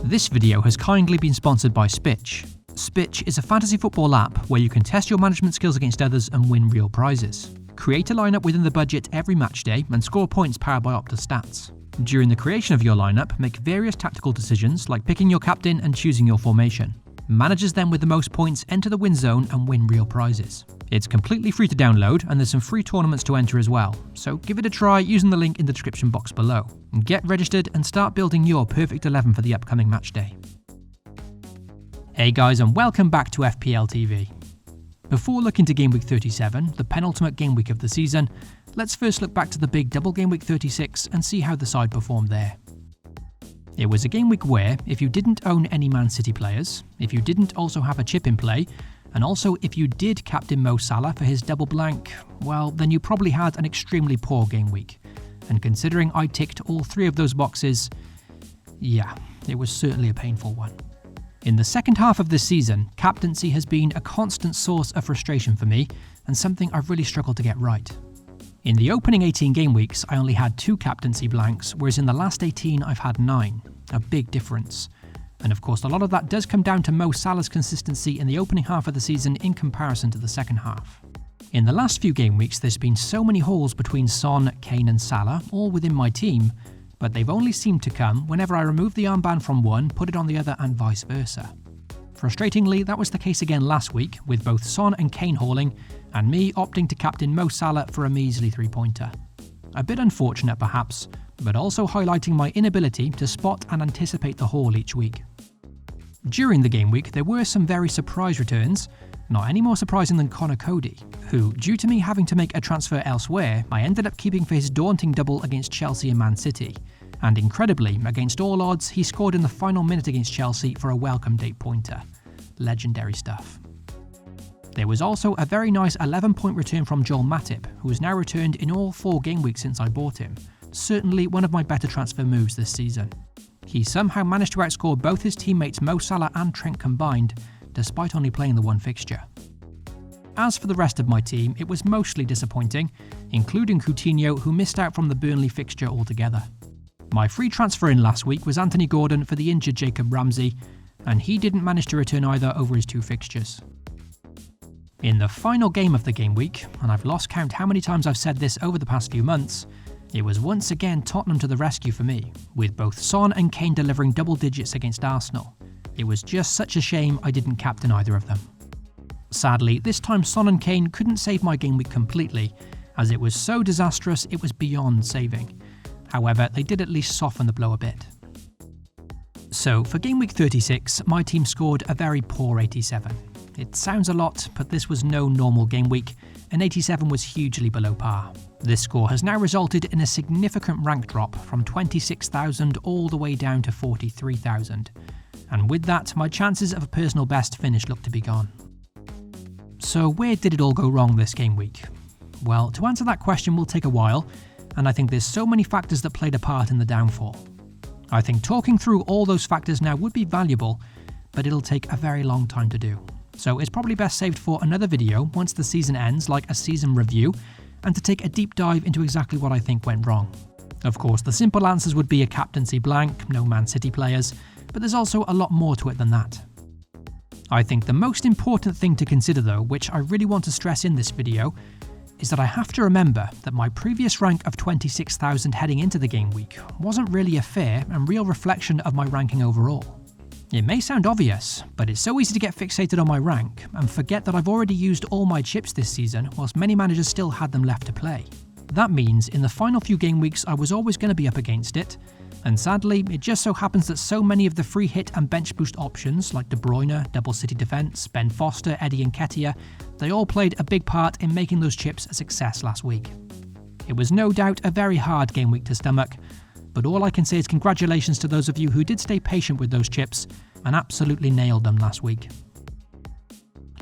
This video has kindly been sponsored by Spitch. Spitch is a fantasy football app where you can test your management skills against others and win real prizes. Create a lineup within the budget every match day and score points powered by Opta Stats. During the creation of your lineup, make various tactical decisions like picking your captain and choosing your formation. Managers then with the most points enter the win zone and win real prizes. It's completely free to download and there's some free tournaments to enter as well, so give it a try using the link in the description box below. Get registered and start building your perfect 11 for the upcoming match day. Hey guys, and welcome back to FPL TV. Before looking to Gameweek 37, the penultimate game week of the season, let's first look back to the big double Gameweek 36 and see how the side performed there. It was a game week where, if you didn't own any Man City players, if you didn't also have a chip in play, and also if you did captain Mo Salah for his double blank, well, then you probably had an extremely poor game week. And considering I ticked all three of those boxes, yeah, it was certainly a painful one. In the second half of this season, captaincy has been a constant source of frustration for me, and something I've really struggled to get right. In the opening 18 game weeks, I only had 2 captaincy blanks, whereas in the last 18 I've had 9. A big difference. And of course, a lot of that does come down to Mo Salah's consistency in the opening half of the season in comparison to the second half. In the last few game weeks, there's been so many holes between Son, Kane and Salah, all within my team, but they've only seemed to come whenever I remove the armband from one, put it on the other and vice versa. Frustratingly, that was the case again last week, with both Son and Kane hauling, and me opting to captain Mo Salah for a measly 3-pointer. A bit unfortunate perhaps, but also highlighting my inability to spot and anticipate the haul each week. During the game week, there were some very surprise returns, not any more surprising than Connor Cody, who, due to me having to make a transfer elsewhere, I ended up keeping for his daunting double against Chelsea and Man City. And incredibly, against all odds, he scored in the final minute against Chelsea for a welcomed 8-pointer. Legendary stuff. There was also a very nice 11-point return from Joel Matip, who has now returned in all 4 game weeks since I bought him. Certainly one of my better transfer moves this season. He somehow managed to outscore both his teammates Mo Salah and Trent combined, despite only playing the one fixture. As for the rest of my team, it was mostly disappointing, including Coutinho, who missed out from the Burnley fixture altogether. My free transfer in last week was Anthony Gordon for the injured Jacob Ramsey, and he didn't manage to return either over his 2 fixtures. In the final game of the game week, and I've lost count how many times I've said this over the past few months, it was once again Tottenham to the rescue for me, with both Son and Kane delivering double digits against Arsenal. It was just such a shame I didn't captain either of them. Sadly, this time Son and Kane couldn't save my game week completely, as it was so disastrous it was beyond saving. However, they did at least soften the blow a bit. So, for game week 36, my team scored a very poor 87. It sounds a lot, but this was no normal game week, and 87 was hugely below par. This score has now resulted in a significant rank drop from 26,000 all the way down to 43,000. And with that, my chances of a personal best finish look to be gone. So where did it all go wrong this game week? Well, to answer that question will take a while, and I think there's so many factors that played a part in the downfall. I think talking through all those factors now would be valuable, but it'll take a very long time to do. So it's probably best saved for another video once the season ends, like a season review, and to take a deep dive into exactly what I think went wrong. Of course, the simple answers would be a captaincy blank, no Man City players, but there's also a lot more to it than that. I think the most important thing to consider though, which I really want to stress in this video, is that I have to remember that my previous rank of 26,000 heading into the game week wasn't really a fair and real reflection of my ranking overall. It may sound obvious, but it's so easy to get fixated on my rank and forget that I've already used all my chips this season whilst many managers still had them left to play. That means in the final few game weeks I was always going to be up against it, and sadly it just so happens that so many of the free hit and bench boost options like De Bruyne, Double City Defence, Ben Foster, Eddie Nketiah, they all played a big part in making those chips a success last week. It was no doubt a very hard game week to stomach, but all I can say is congratulations to those of you who did stay patient with those chips and absolutely nailed them last week.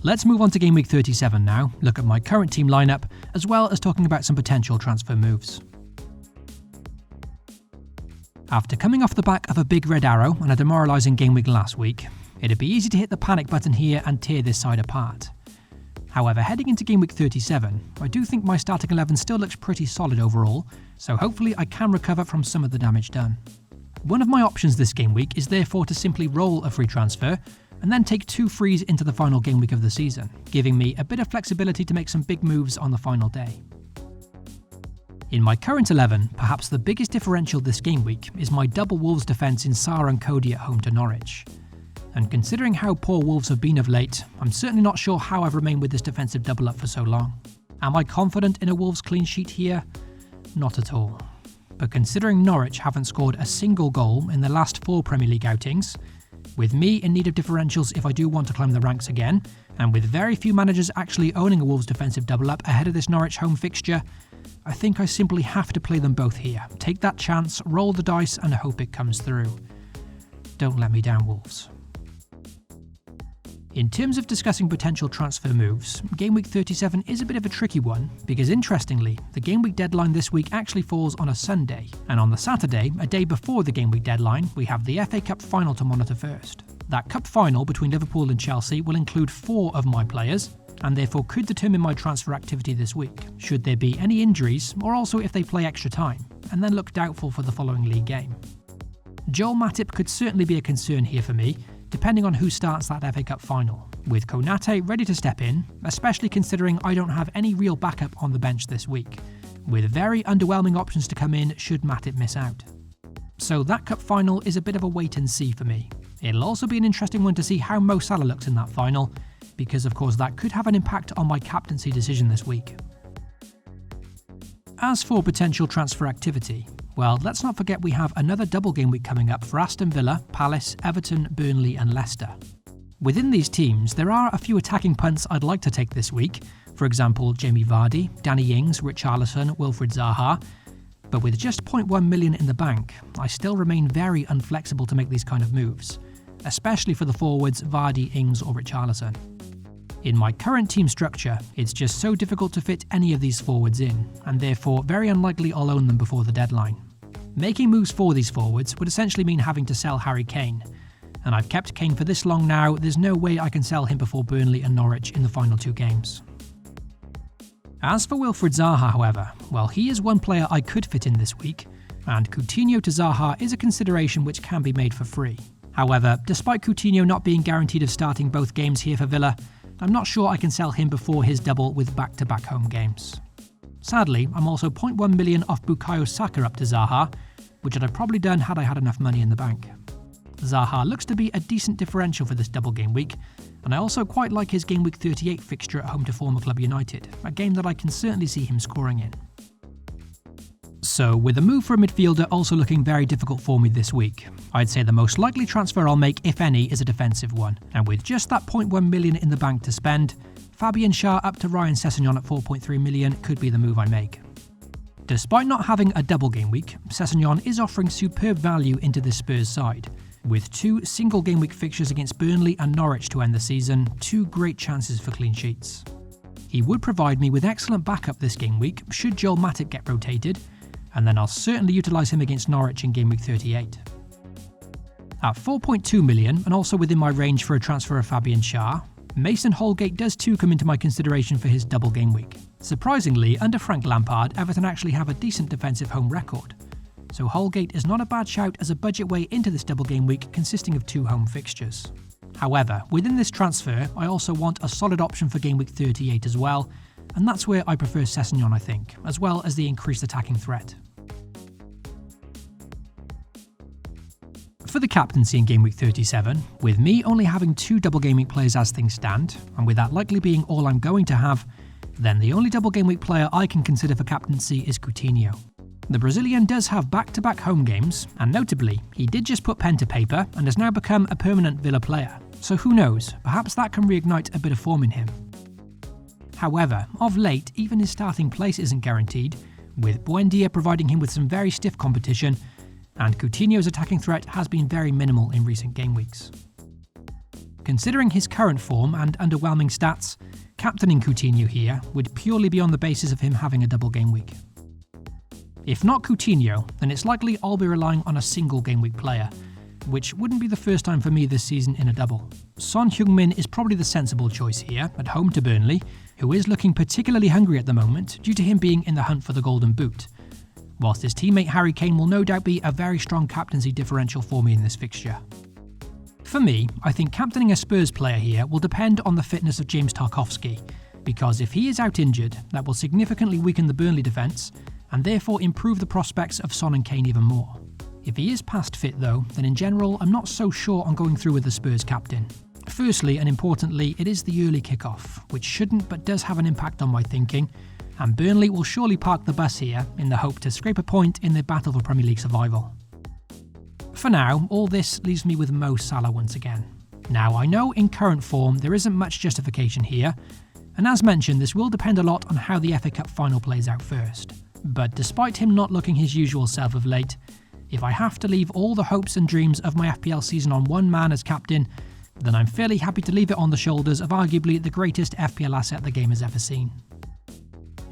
Let's move on to game week 37 now, look at my current team lineup, as well as talking about some potential transfer moves. After coming off the back of a big red arrow and a demoralising game week last week, it'd be easy to hit the panic button here and tear this side apart. However, heading into game week 37, I do think my starting 11 still looks pretty solid overall, so hopefully I can recover from some of the damage done. One of my options this game week is therefore to simply roll a free transfer and then take 2 frees into the final game week of the season, giving me a bit of flexibility to make some big moves on the final day. In my current 11, perhaps the biggest differential this game week is my double Wolves defence in Sarr and Cody at home to Norwich. And considering how poor Wolves have been of late, I'm certainly not sure how I've remained with this defensive double up for so long. Am I confident in a Wolves clean sheet here? Not at all. But considering Norwich haven't scored a single goal in the last 4 Premier League outings, with me in need of differentials if I do want to climb the ranks again, and with very few managers actually owning a Wolves defensive double up ahead of this Norwich home fixture, I think I simply have to play them both here. Take that chance, roll the dice and hope it comes through. Don't let me down, Wolves. In terms of discussing potential transfer moves, Game Week 37 is a bit of a tricky one because interestingly, the Game Week deadline this week actually falls on a Sunday, and on the Saturday, a day before the Game Week deadline, we have the FA Cup final to monitor first. That cup final between Liverpool and Chelsea will include 4 of my players, and therefore could determine my transfer activity this week, should there be any injuries or also if they play extra time, and then look doubtful for the following league game. Joel Matip could certainly be a concern here for me, depending on who starts that FA Cup final, with Konate ready to step in, especially considering I don't have any real backup on the bench this week, with very underwhelming options to come in should Matip miss out. So that cup final is a bit of a wait and see for me. It'll also be an interesting one to see how Mo Salah looks in that final, because of course that could have an impact on my captaincy decision this week. As for potential transfer activity, well, let's not forget we have another double game week coming up for Aston Villa, Palace, Everton, Burnley and Leicester. Within these teams, there are a few attacking punts I'd like to take this week, for example Jamie Vardy, Danny Ings, Richarlison, Wilfried Zaha, but with just 0.1 million in the bank, I still remain very unflexible to make these kind of moves, especially for the forwards Vardy, Ings or Richarlison. In my current team structure, it's just so difficult to fit any of these forwards in, and therefore very unlikely I'll own them before the deadline. Making moves for these forwards would essentially mean having to sell Harry Kane, and I've kept Kane for this long now, there's no way I can sell him before Burnley and Norwich in the final 2 games. As for Wilfried Zaha, however, well, he is one player I could fit in this week, and Coutinho to Zaha is a consideration which can be made for free. However, despite Coutinho not being guaranteed of starting both games here for Villa, I'm not sure I can sell him before his double with back-to-back home games. Sadly, I'm also 0.1 million off Bukayo Saka up to Zaha, which I'd have probably done had I had enough money in the bank. Zaha looks to be a decent differential for this double game week, and I also quite like his Game Week 38 fixture at home to former club United, a game that I can certainly see him scoring in. So, with a move for a midfielder also looking very difficult for me this week, I'd say the most likely transfer I'll make, if any, is a defensive one, and with just that 0.1 million in the bank to spend, Fabian Schär up to Ryan Sessegnon at 4.3 million could be the move I make. Despite not having a double game week, Sessegnon is offering superb value into this Spurs side, with 2 single game week fixtures against Burnley and Norwich to end the season, 2 great chances for clean sheets. He would provide me with excellent backup this game week should Joel Matip get rotated, and then I'll certainly utilise him against Norwich in Game Week 38. At 4.2 million, and also within my range for a transfer of Fabian Schär, Mason Holgate does too come into my consideration for his double game week. Surprisingly, under Frank Lampard, Everton actually have a decent defensive home record, so Holgate is not a bad shout as a budget way into this double game week consisting of 2 home fixtures. However, within this transfer, I also want a solid option for Game Week 38 as well, and that's where I prefer Sessegnon, I think, as well as the increased attacking threat. For the captaincy in Game Week 37, with me only having 2 double game week players as things stand, and with that likely being all I'm going to have, then the only double game week player I can consider for captaincy is Coutinho. The Brazilian does have back-to-back home games, and notably, he did just put pen to paper and has now become a permanent Villa player, so who knows, perhaps that can reignite a bit of form in him. However, of late, even his starting place isn't guaranteed, with Buendia providing him with some very stiff competition, and Coutinho's attacking threat has been very minimal in recent game weeks. Considering his current form and underwhelming stats, captaining Coutinho here would purely be on the basis of him having a double game week. If not Coutinho, then it's likely I'll be relying on a single game week player, which wouldn't be the first time for me this season in a double. Son Heung-min is probably the sensible choice here, at home to Burnley, who is looking particularly hungry at the moment due to him being in the hunt for the Golden Boot, whilst his teammate Harry Kane will no doubt be a very strong captaincy differential for me in this fixture. For me, I think captaining a Spurs player here will depend on the fitness of James Tarkowski, because if he is out injured, that will significantly weaken the Burnley defence and therefore improve the prospects of Son and Kane even more. If he is past fit though, then in general I'm not so sure on going through with the Spurs captain. Firstly and importantly, it is the early kickoff, which shouldn't but does have an impact on my thinking, and Burnley will surely park the bus here in the hope to scrape a point in their battle for Premier League survival. For now, all this leaves me with Mo Salah once again. Now I know in current form there isn't much justification here, and as mentioned this will depend a lot on how the FA Cup final plays out first. But despite him not looking his usual self of late, if I have to leave all the hopes and dreams of my FPL season on one man as captain, then I'm fairly happy to leave it on the shoulders of arguably the greatest FPL asset the game has ever seen.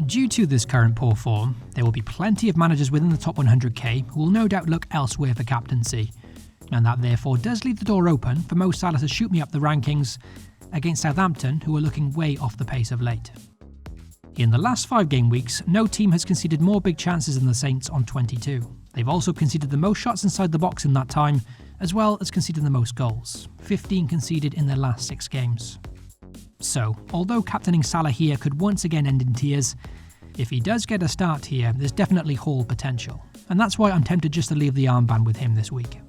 Due to this current poor form, there will be plenty of managers within the top 100k who will no doubt look elsewhere for captaincy, and that therefore does leave the door open for Mo Salah to shoot me up the rankings against Southampton, who are looking way off the pace of late. In the last 5 game weeks, no team has conceded more big chances than the Saints on 22. They've also conceded the most shots inside the box in that time, as well as conceded the most goals, 15 conceded in their last 6 games. So, although captaining Salah here could once again end in tears, if he does get a start here, there's definitely haul potential, and that's why I'm tempted just to leave the armband with him this week.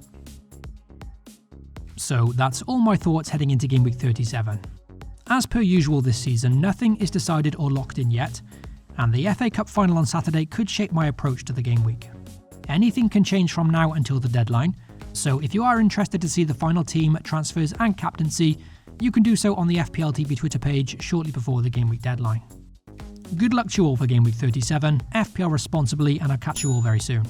So that's all my thoughts heading into Game Week 37. As per usual this season, nothing is decided or locked in yet, and the FA Cup final on Saturday could shape my approach to the game week. Anything can change from now until the deadline, so if you are interested to see the final team, transfers and captaincy, you can do so on the FPL TV Twitter page shortly before the game week deadline. Good luck to you all for Game Week 37, FPL responsibly, and I'll catch you all very soon.